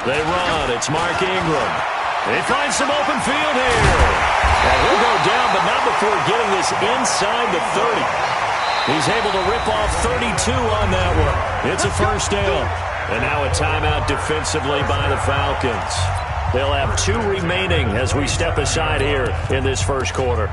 They run. It's Mark Ingram. They find some open field here. And he'll go down, but not before getting this inside the 30. He's able to rip off 32 on that one. It's a first down. And now a timeout defensively by the Falcons. They'll have 2 remaining as we step aside here in this first quarter.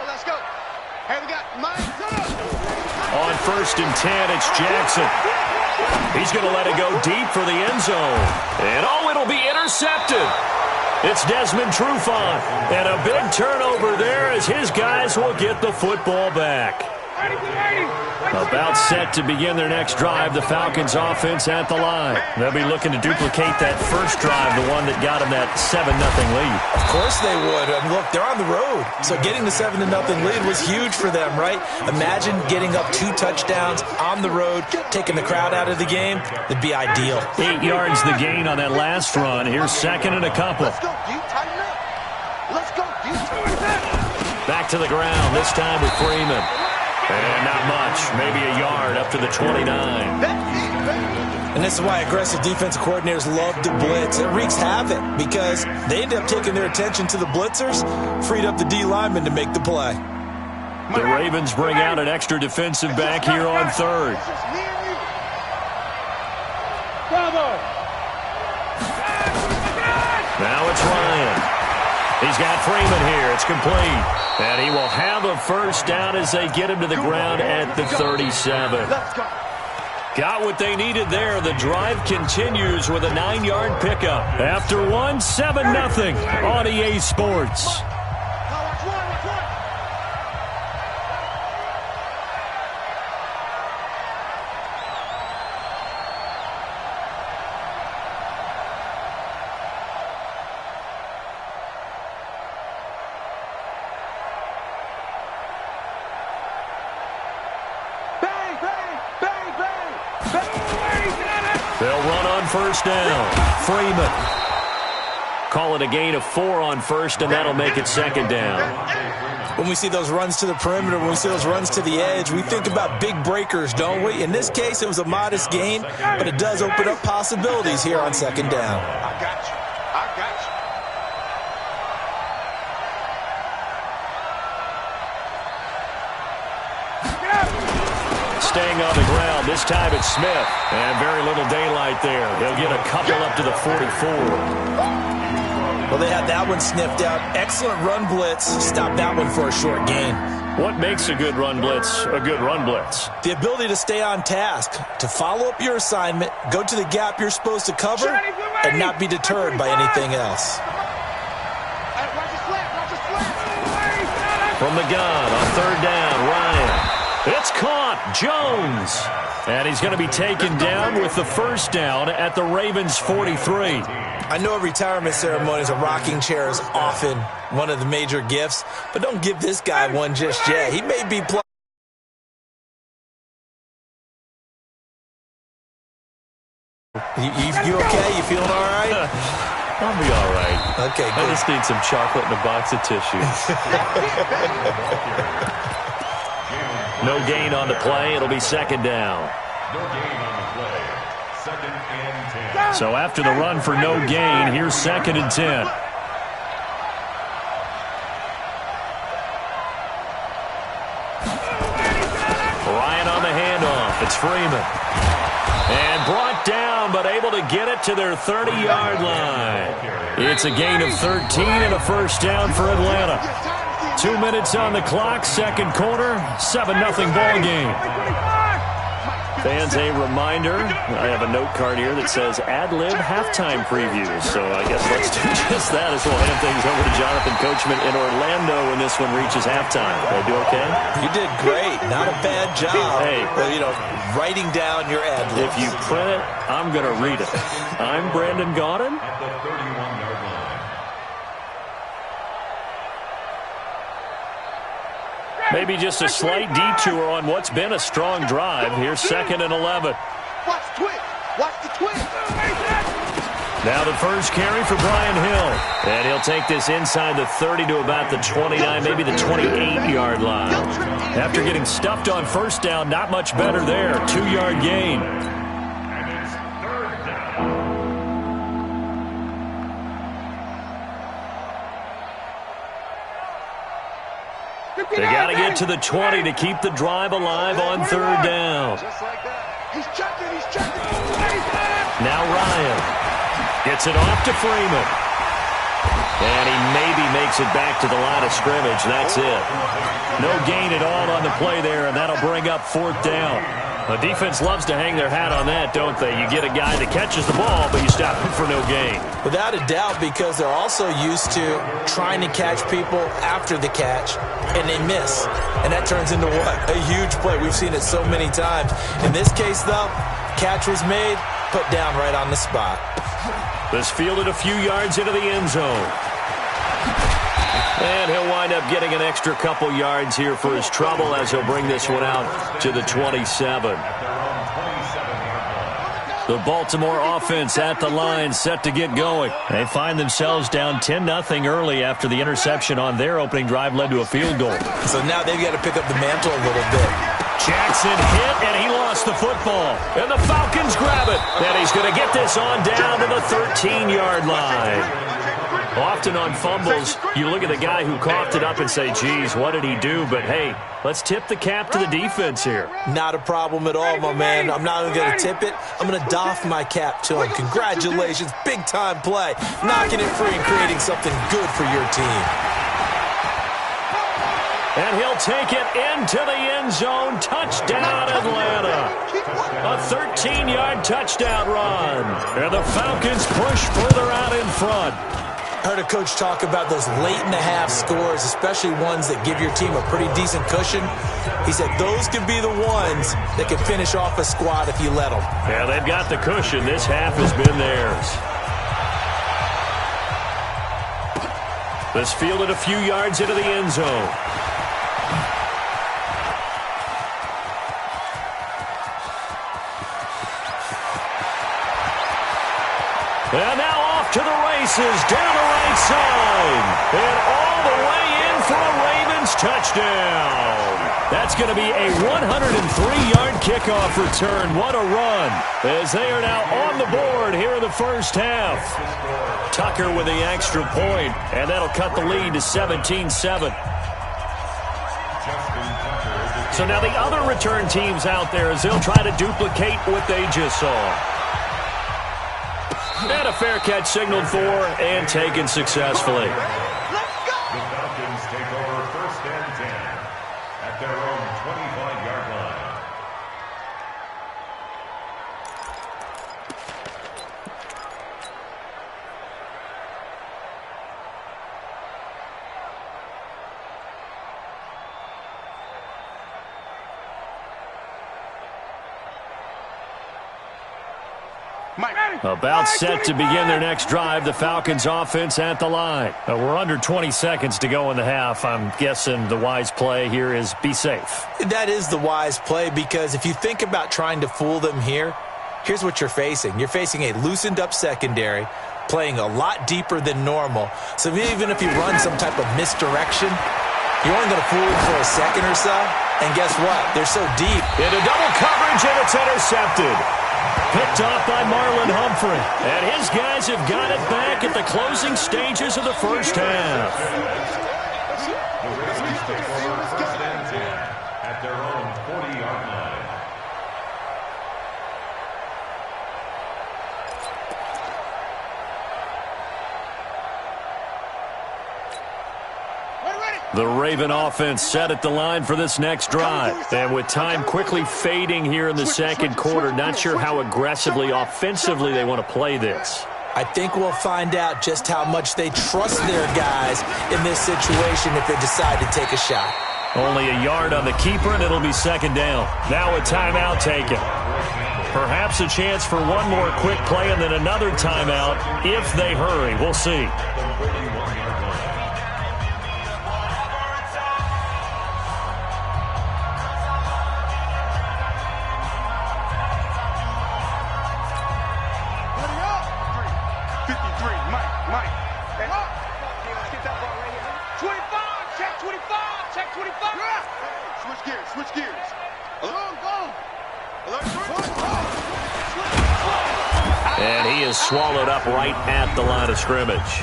Let's go. Hey, we got Mike. On 1st and 10, it's Jackson. He's going to let it go deep for the end zone. And, it'll be intercepted. It's Desmond Trufant. And a big turnover there as his guys will get the football back. About set to begin their next drive, the Falcons offense at the line. They'll be looking to duplicate that first drive, the one that got them that 7-0 lead. Of course they would. Look, they're on the road. So getting the 7-0 lead was huge for them, right? Imagine getting up 2 touchdowns on the road, taking the crowd out of the game. It'd be ideal. 8 yards the gain on that last run. Here's 2nd and a couple. Let's go, dude. Tighten up. Let's go, dude. Back to the ground, this time with Freeman. And not much, maybe a yard up to the 29. And this is why aggressive defensive coordinators love to blitz. It wreaks havoc because they end up taking their attention to the blitzers, freed up the D lineman to make the play. The Ravens bring out an extra defensive back here on 3rd. Now it's Ryan. He's got Freeman here. It's complete. And he will have a first down as they get him to the ground at the 37. Got what they needed there. The drive continues with a 9-yard pickup. After one, 7-0 on EA Sports. They'll run on first down. Freeman. Call it a gain of 4 on first, and that'll make it 2nd down. When we see those runs to the perimeter, when we see those runs to the edge, we think about big breakers, don't we? In this case, it was a modest gain, but it does open up possibilities here on 2nd down. I got you. Staying on the ground. This time it's Smith. And very little daylight there. He'll get a couple up to the 44. Well, they had that one sniffed out. Excellent run blitz. Stop that one for a short gain. What makes a good run blitz a good run blitz? The ability to stay on task, to follow up your assignment, go to the gap you're supposed to cover, and not be deterred by anything else. From the gun on 3rd down, Ryan. It's caught. Jones. And he's going to be taken down with the first down at the Ravens' 43. I know a retirement ceremony is a rocking chair is often one of the major gifts, but don't give this guy one just yet. He may be You okay? You feeling all right? I'll be all right. Okay, good. I just need some chocolate and a box of tissues. No gain on the play. It'll be 2nd down. No gain on the play. 2nd and 10. So after the run for no gain, here's 2nd and 10. Ryan on the handoff. It's Freeman. And brought down, but able to get it to their 30-yard line. It's a gain of 13 and a first down for Atlanta. 2 minutes on the clock, 2nd quarter, 7-0 ball game. Fans, a reminder, I have a note card here that says ad-lib halftime previews. So I guess let's do just that as we'll hand things over to Jonathan Coachman in Orlando when this one reaches halftime. Did I do okay? You did great. Not a bad job. Hey. Well, writing down your ad-libs. If you print it, I'm going to read it. I'm Brandon Gaudin. At the 31-yard line. Maybe just a slight detour on what's been a strong drive. Here's 2nd and 11. Watch the twist. Watch the twist. Now the first carry for Brian Hill. And he'll take this inside the 30 to about the 29, maybe the 28-yard line. After getting stuffed on first down, not much better there. 2-yard gain. And it's third down. They got to get to the 20 to keep the drive alive on third down. Just like that. He's checking. He's checking. Now Ryan gets it off to Freeman. And he maybe makes it back to the line of scrimmage. That's it. No gain at all on the play there, and that'll bring up fourth down. The defense loves to hang their hat on that, don't they? You get a guy that catches the ball, but you stop him for no gain. Without a doubt, because they're also used to trying to catch people after the catch, and they miss. And that turns into what? A huge play. We've seen it so many times. In this case, though, catch was made, put down right on the spot. This fielded a few yards into the end zone. And he'll wind up getting an extra couple yards here for his trouble as he'll bring this one out to the 27. The Baltimore offense at the line, set to get going. They find themselves down 10-0 early after the interception on their opening drive led to a field goal. So now they've got to pick up the mantle a little bit. Jackson hit, and he lost the football. And the Falcons grab it. And he's going to get this on down to the 13-yard line. Often on fumbles, you look at the guy who coughed it up and say, geez, what did he do? But, hey, let's tip the cap to the defense here. Not a problem at all, my man. I'm not even going to tip it. I'm going to doff my cap to him. Congratulations. Big-time play. Knocking it free and creating something good for your team. And he'll take it into the end zone. Touchdown, Atlanta. A 13-yard touchdown run. And the Falcons push further out in front. I heard a coach talk about those late-in-the-half scores, especially ones that give your team a pretty decent cushion. He said those could be the ones that can finish off a squad if you let them. Yeah, they've got the cushion. This half has been theirs. This fielded a few yards into the end zone. And now off to the races, down the right side. And all the way in for a Ravens touchdown. That's going to be a 103-yard kickoff return. What a run, as they are now on the board here in the first half. Tucker with the extra point, and that'll cut the lead to 17-7. So now the other return teams out there as they'll try to duplicate what they just saw. And a fair catch signaled for and taken successfully. The Falcons take over first and 10 at their own 25-yard line. About set to begin their next drive, the Falcons offense at the line. We're under 20 seconds to go in the half. I'm guessing the wise play here is be safe. That is the wise play, because if you think about trying to fool them here, here's what you're facing. You're facing a loosened up secondary, playing a lot deeper than normal. So even if you run some type of misdirection, you're only going to fool them for a second or so. And guess what? They're so deep. Into double coverage, and it's intercepted. Picked off by Marlon Humphrey. And his guys have got it back at the closing stages of the first half. The Ravens take over first and 10 at their own 40-yard line. The Raven offense set at the line for this next drive. And with time quickly fading here in the second quarter, not sure how aggressively, offensively they want to play this. I think we'll find out just how much they trust their guys in this situation if they decide to take a shot. Only a yard on the keeper, and it'll be second down. Now a timeout taken. Perhaps a chance for one more quick play and then another timeout if they hurry. We'll see. Mike. Hey, let's get that ball right here. 25, check 25, check 25. Yeah. Switch gears. Go. And he is swallowed up right at the line of scrimmage.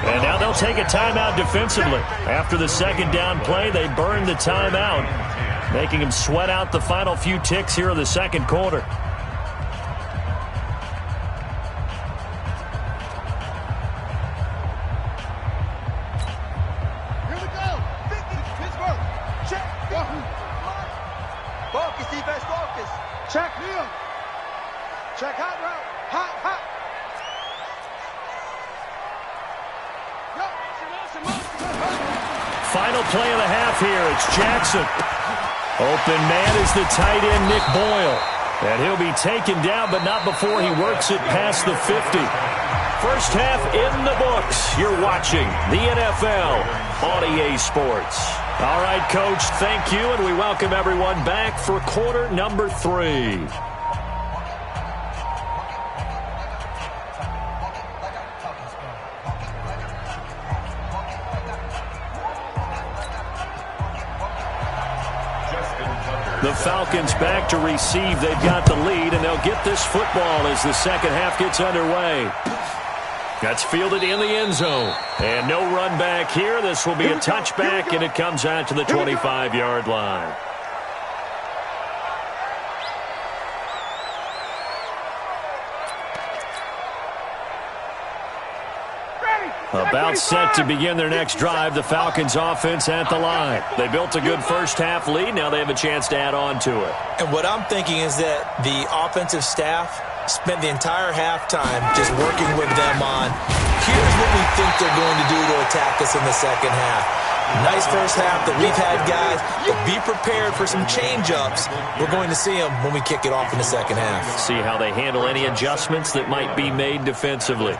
And now they'll take a timeout defensively. After the second down play, they burned the timeout, making him sweat out the final few ticks here in the second quarter. Here we go. Pittsburgh. Check. Focus, defense, focus. Check. Neil. Check hot route. Hot. Final play of the half here. It's Jackson. Open man is the tight end, Nick Boyle. And he'll be taken down, but not before he works it past the 50. First half in the books. You're watching the NFL on EA Sports. All right, Coach, thank you, and we welcome everyone back for quarter number 3. The Falcons back to receive. They've got the lead, and they'll get this football as the second half gets underway. That's fielded in the end zone. And no run back here. This will be a touchback, and it comes out to the 25-yard line. About set to begin their next drive, the Falcons offense at the line. They built a good first half lead. Now they have a chance to add on to it. And what I'm thinking is that the offensive staff spent the entire halftime just working with them on, here's what we think they're going to do to attack us in the second half. Nice first half that we've had, guys, but be prepared for some change-ups. We're going to see them when we kick it off in the second half. See how they handle any adjustments that might be made defensively.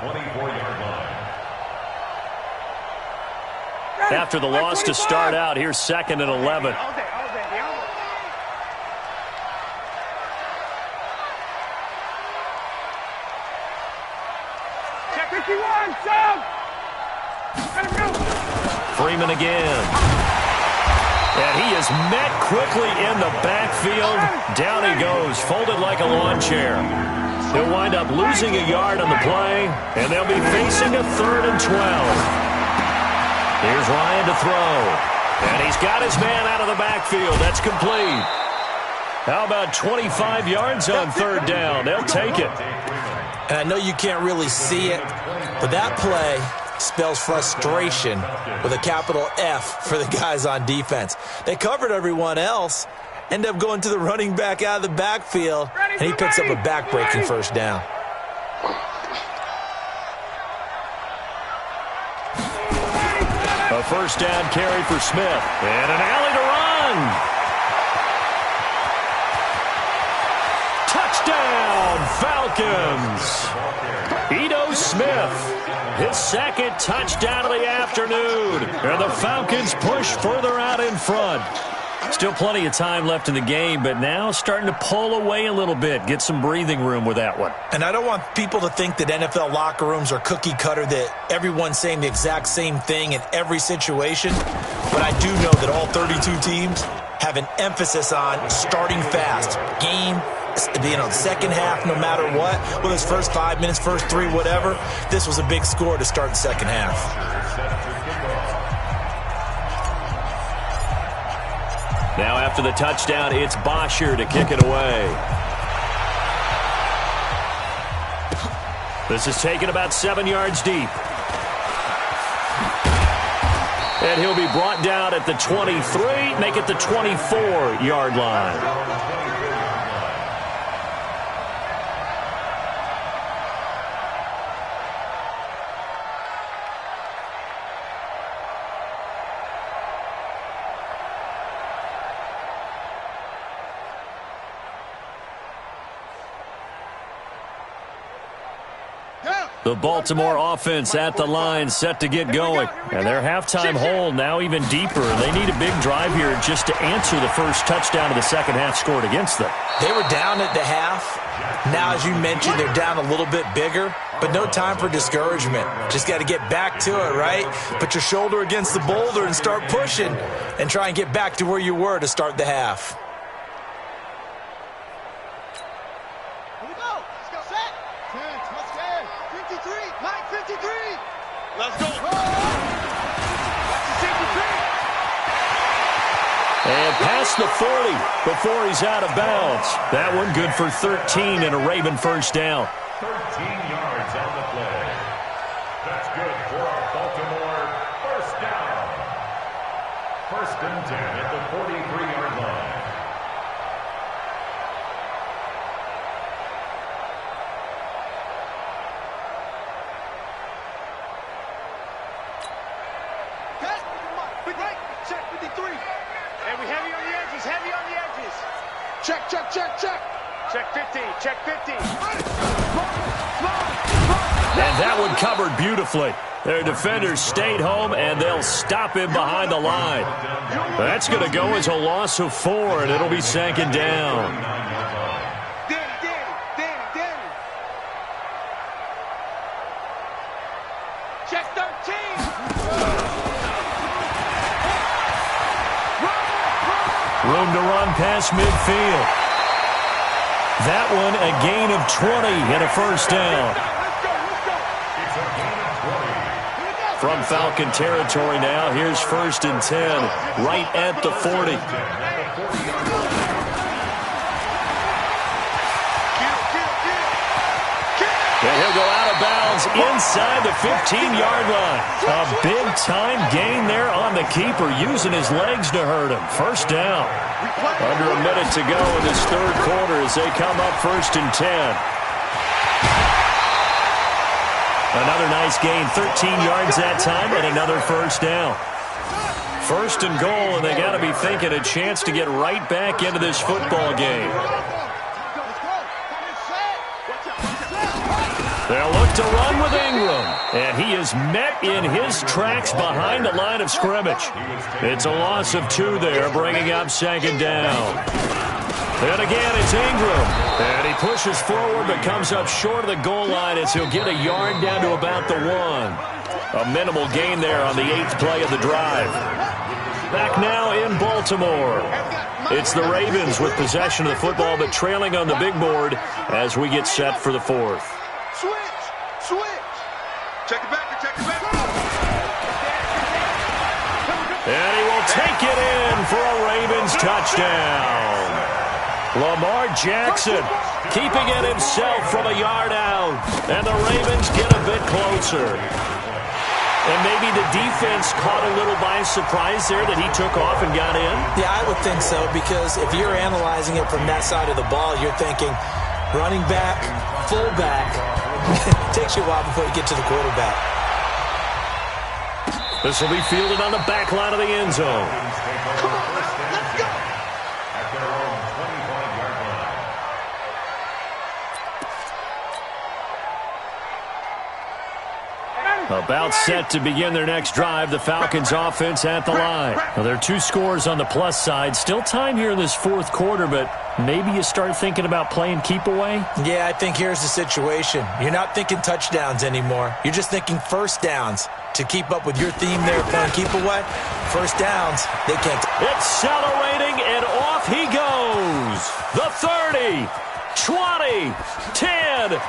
After the loss to start out, here's 2nd and 11. Check 51, Sam. Freeman again. And he is met quickly in the backfield. Down he goes, folded like a lawn chair. He'll wind up losing a yard on the play, and they'll be facing a 3rd and 12. Here's Ryan to throw. And he's got his man out of the backfield. That's complete. How about 25 yards on 3rd down? They'll take it. And I know you can't really see it, but that play spells frustration with a capital F for the guys on defense. They covered everyone else, end up going to the running back out of the backfield, and he picks up a back-breaking first down. A first down carry for Smith. And an alley to run. Touchdown, Falcons. Ito Smith, his 2nd touchdown of the afternoon. And the Falcons push further out in front. Still plenty of time left in the game, but now starting to pull away a little bit. Get some breathing room with that one. And I don't want people to think that NFL locker rooms are cookie cutter, that everyone's saying the exact same thing in every situation. But I do know that all 32 teams have an emphasis on starting fast. The second half, no matter what, whether it's first 5 minutes, first 3, whatever, this was a big score to start the second half. Now after the touchdown, it's Bosher to kick it away. This is taken about 7 yards deep. And he'll be brought down at the 23, make it the 24-yard line. The Baltimore offense at the line, set to get going. And their halftime hole now even deeper. They need a big drive here just to answer the first touchdown of the second half scored against them. They were down at the half. Now, as you mentioned, they're down a little bit bigger. but no time for discouragement. Just got to get back to it, right? Put your shoulder against the boulder and start pushing and try and get back to where you were to start the half. Here we go. Let's go. Set. 10. Let's go. 53. Mike, 53. Let's go. And past the 40 before he's out of bounds. That one good for 13 and a Raven first down. 13 yards on the play. That's good for a Baltimore first down. First and 10 at the 43-yard line. Cut. Big right. Check 53. And we heavy on the edges. Heavy on the edges. Check, check, check, check. Check 50. Check 50. And that one covered beautifully. Their defenders stayed home, and they'll stop him behind the line. That's going to go as a loss of 4, and it'll be second down. Danny. Check 13. Room to run past midfield. That one a gain of 20 and a first down. It's a gain of 20. From Falcon territory now, here's first and 10, right at the 40. And he'll go out of bounds inside the 15-yard line. A big-time gain there on the keeper, using his legs to hurt him. First down. Under a minute to go in this third quarter as they come up first and 10. Another nice gain, 13 yards that time, and another first down. First and goal, and they got to be thinking a chance to get right back into this football game. They'll look to run with Ingram, and he is met in his tracks behind the line of scrimmage. It's a loss of 2 there, bringing up second down. And again, it's Ingram, and he pushes forward but comes up short of the goal line as he'll get a yard down to about the 1. A minimal gain there on the 8th play of the drive. Back now in Baltimore. It's the Ravens with possession of the football but trailing on the big board as we get set for the 4th. Switch. Check it back. And he will take it in for a Ravens touchdown. Lamar Jackson keeping it himself from a yard out. And the Ravens get a bit closer. And maybe the defense caught a little by surprise there that he took off and got in? Yeah, I would think so, because if you're analyzing it from that side of the ball, you're thinking running back, fullback. It takes you a while before you get to the quarterback. This will be fielded on the back line of the end zone. Come on, let's go. At their own 25-yard line. About set to begin their next drive, the Falcons offense at the line. Now, there are 2 scores on the plus side. Still time here in this 4th quarter, but maybe you start thinking about playing keep away? Yeah, I think here's the situation. You're not thinking touchdowns anymore. You're just thinking first downs. To keep up with your theme there, playing keep away, first downs, they can't. Accelerating, and off he goes. The 30, 20, 10,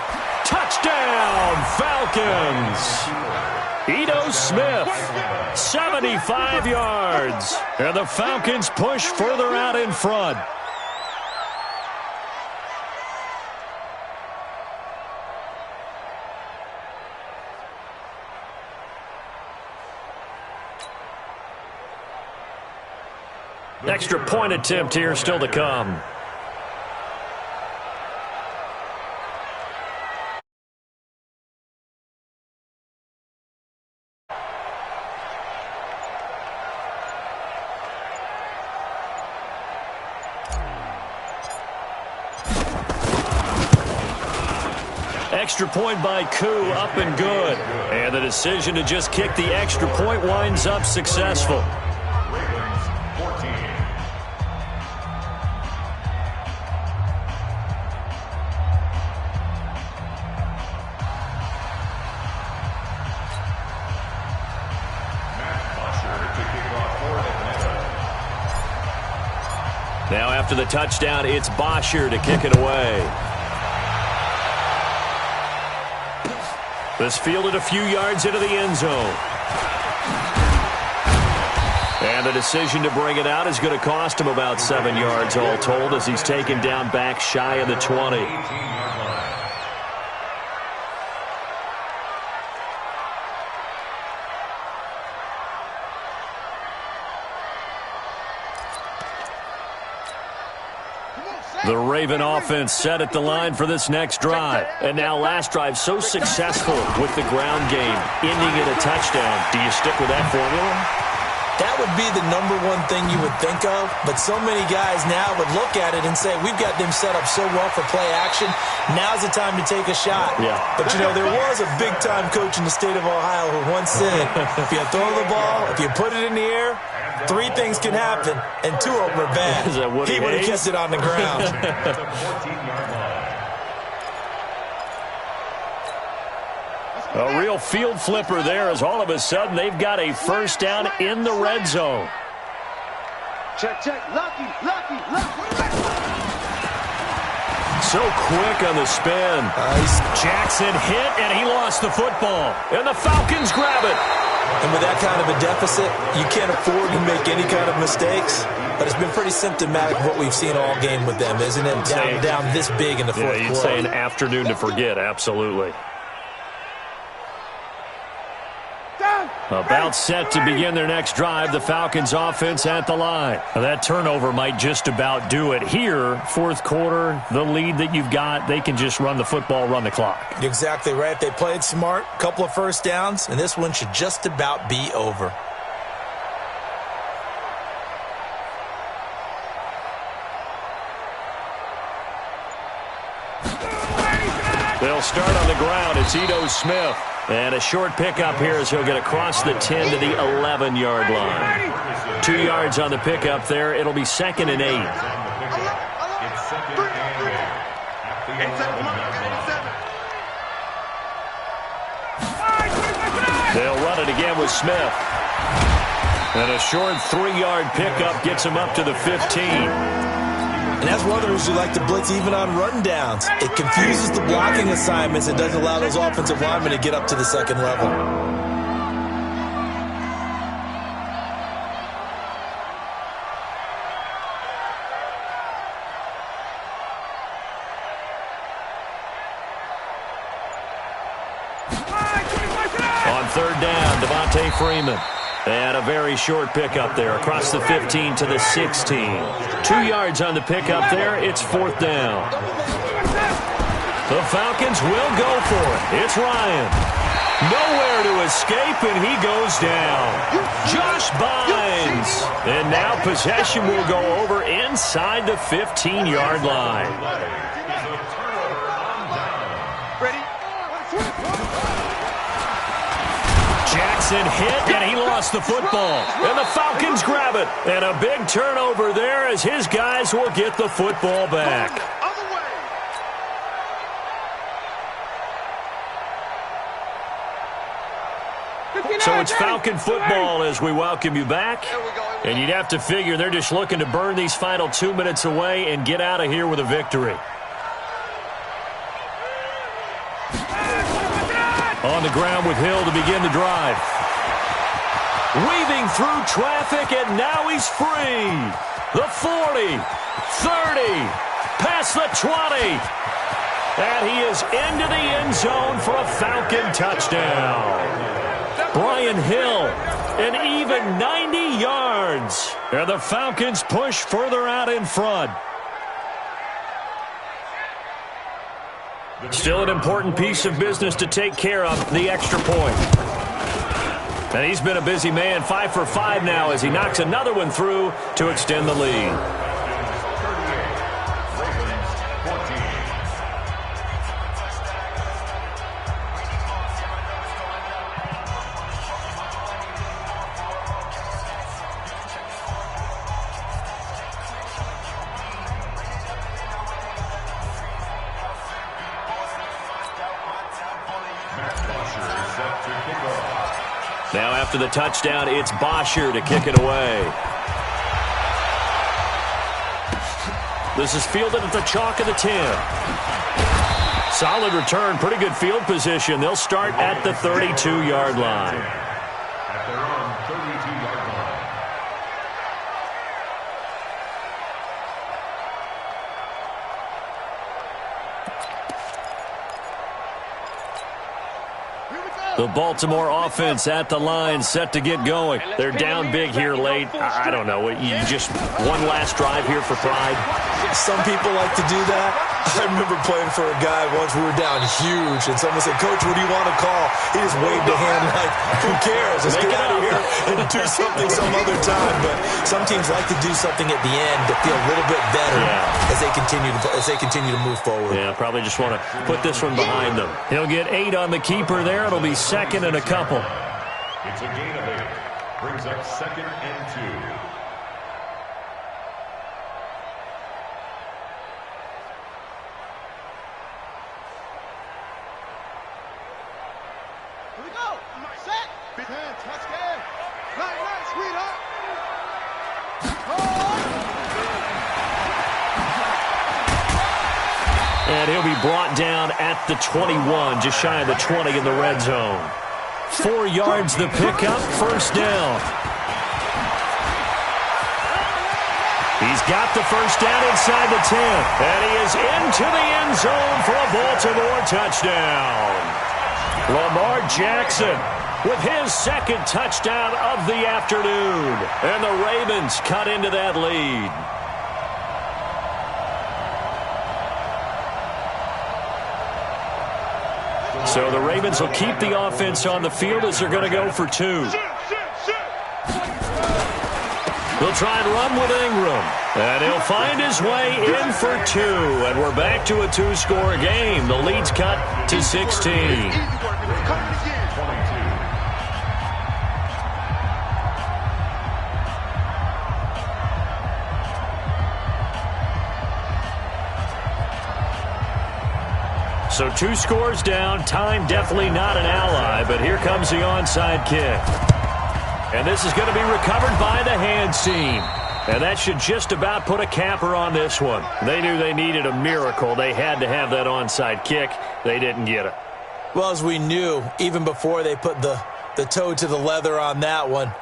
touchdown, Falcons. Ito Smith, 75 yards. And the Falcons push further out in front. Extra point attempt here still to come. Extra point by Koo, up and good. And the decision to just kick the extra point winds up successful. Ravens 14. Now after the touchdown, it's Bosher to kick it away. This fielded a few yards into the end zone. And the decision to bring it out is going to cost him about 7 yards all told as he's taken down back shy of the 20. The Raven offense set at the line for this next drive. And now last drive so successful with the ground game, ending in a touchdown. Do you stick with that formula? That would be the number one thing you would think of, but so many guys now would look at it and say, we've got them set up so well for play action, now's the time to take a shot. Yeah. But, you know, there was a big-time coach in the state of Ohio who once said, if you throw the ball, if you put it in the air, 3 things can happen, and 2 of them are bad. He would have kept it on the ground. A real field flipper there as all of a sudden they've got a first down in the red zone. Check, check. Lucky. So quick on the spin. Jackson hit, and he lost the football. And the Falcons grab it. And with that kind of a deficit, you can't afford to make any kind of mistakes. But it's been pretty symptomatic of what we've seen all game with them, isn't it? Down this big in the fourth quarter. You'd say an afternoon to forget, absolutely. About set to begin their next drive, the Falcons offense at the line. Now, that turnover might just about do it here. Fourth quarter, the lead that you've got, they can just run the football, run the clock. You're exactly right. They played smart, couple of first downs, and this one should just about be over. They'll start on the ground. It's Ito Smith. And a short pickup here as he'll get across the 10 to the 11-yard line. 2 yards on the pickup there. It'll be 2nd and 8. They'll run it again with Smith. And a short 3-yard pickup gets him up to the 15. And that's one of the reasons we like to blitz even on rundowns. It confuses the blocking assignments and doesn't allow those offensive linemen to get up to the second level. On 3rd down, Devontae Freeman. And a very short pickup there across the 15 to the 16. 2 yards on the pickup there. It's 4th down. The Falcons will go for it. It's Ryan. Nowhere to escape, and he goes down. Josh Bynes. And now possession will go over inside the 15-yard line. Ready? Jackson hit, and he lost the football. And the Falcons grab it. And a big turnover there as his guys will get the football back. So it's Falcon football as we welcome you back. And you'd have to figure they're just looking to burn these final 2 minutes away and get out of here with a victory. On the ground with Hill to begin the drive. Weaving through traffic, and now he's free. The 40, 30, past the 20. And he is into the end zone for a Falcon touchdown. Brian Hill, an even 90 yards. And the Falcons push further out in front. Still an important piece of business to take care of, the extra point. And he's been a busy man, 5 for 5 now as he knocks another one through to extend the lead. Now after the touchdown, it's Bosher to kick it away. This is fielded at the chalk of the 10. Solid return, pretty good field position. They'll start at the 32-yard line. At their own 32-yard line. The Baltimore offense at the line, set to get going. They're down big here late. I don't know. You just one last drive here for pride? Some people like to do that. I remember playing for a guy once. We were down huge, and someone said, "Coach, what do you want to call?" He just waved a hand like, "Who cares? Let's get out of here and do something some other time." But some teams like to do something at the end to feel a little bit better as they continue to move forward. Yeah, probably just want to put this one behind them. He'll get 8 on the keeper there. It'll be second and a couple. It's a gain of 8. Brings up 2nd and 2. Here we go. Set. Big hand. Touchdown. Nice, sweetheart. And he'll be brought down at the 21, just shy of the 20 in the red zone. 4 yards the pickup, first down. He's got the first down inside the 10. And he is into the end zone for a Baltimore touchdown. Lamar Jackson with his second touchdown of the afternoon. And the Ravens cut into that lead. So the Ravens will keep the offense on the field as they're going to go for 2. He'll try and run with Ingram. And he'll find his way in for 2. And we're back to a 2-score game. The lead's cut to 16. So 2 scores down. Time definitely not an ally, but here comes the onside kick. And this is going to be recovered by the hands team. And that should just about put a capper on this one. They knew they needed a miracle. They had to have that onside kick. They didn't get it. Well, as we knew, even before they put the toe to the leather on that one,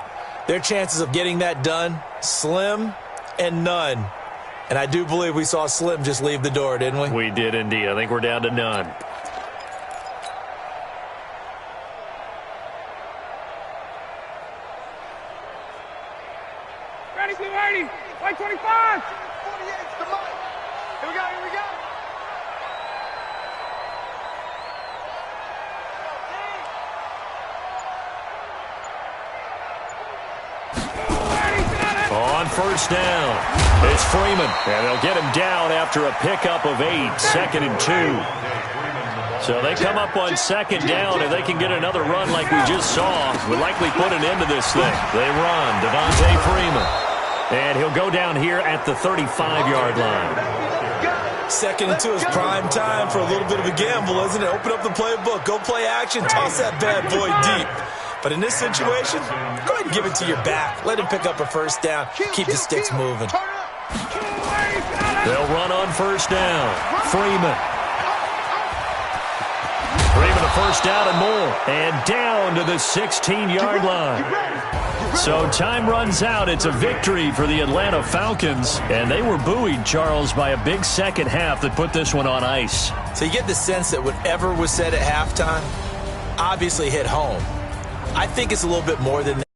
their chances of getting that done, slim and none. And I do believe we saw Slim just leave the door, didn't we? We did indeed. I think we're down to none. Ready, be ready. White 25. 48's the mark. Here we go, here we go. On first down, it's Freeman. And they'll get him down after a pickup of 8, 2nd and 2. So they come up on 2nd down, and they can get another run like we just saw. Would likely put an end to this thing. They run, Devontae Freeman. And he'll go down here at the 35-yard line. 2nd and 2 is prime time for a little bit of a gamble, isn't it? Open up the playbook, go play action, toss that bad boy deep. But in this situation, go ahead and give it to your back. Let him pick up a first down. Keep the sticks moving. They'll run on first down. Freeman. Freeman a first down and more. And down to the 16-yard line. So time runs out. It's a victory for the Atlanta Falcons. And they were buoyed, Charles, by a big second half that put this one on ice. So you get the sense that whatever was said at halftime obviously hit home. I think it's a little bit more than that.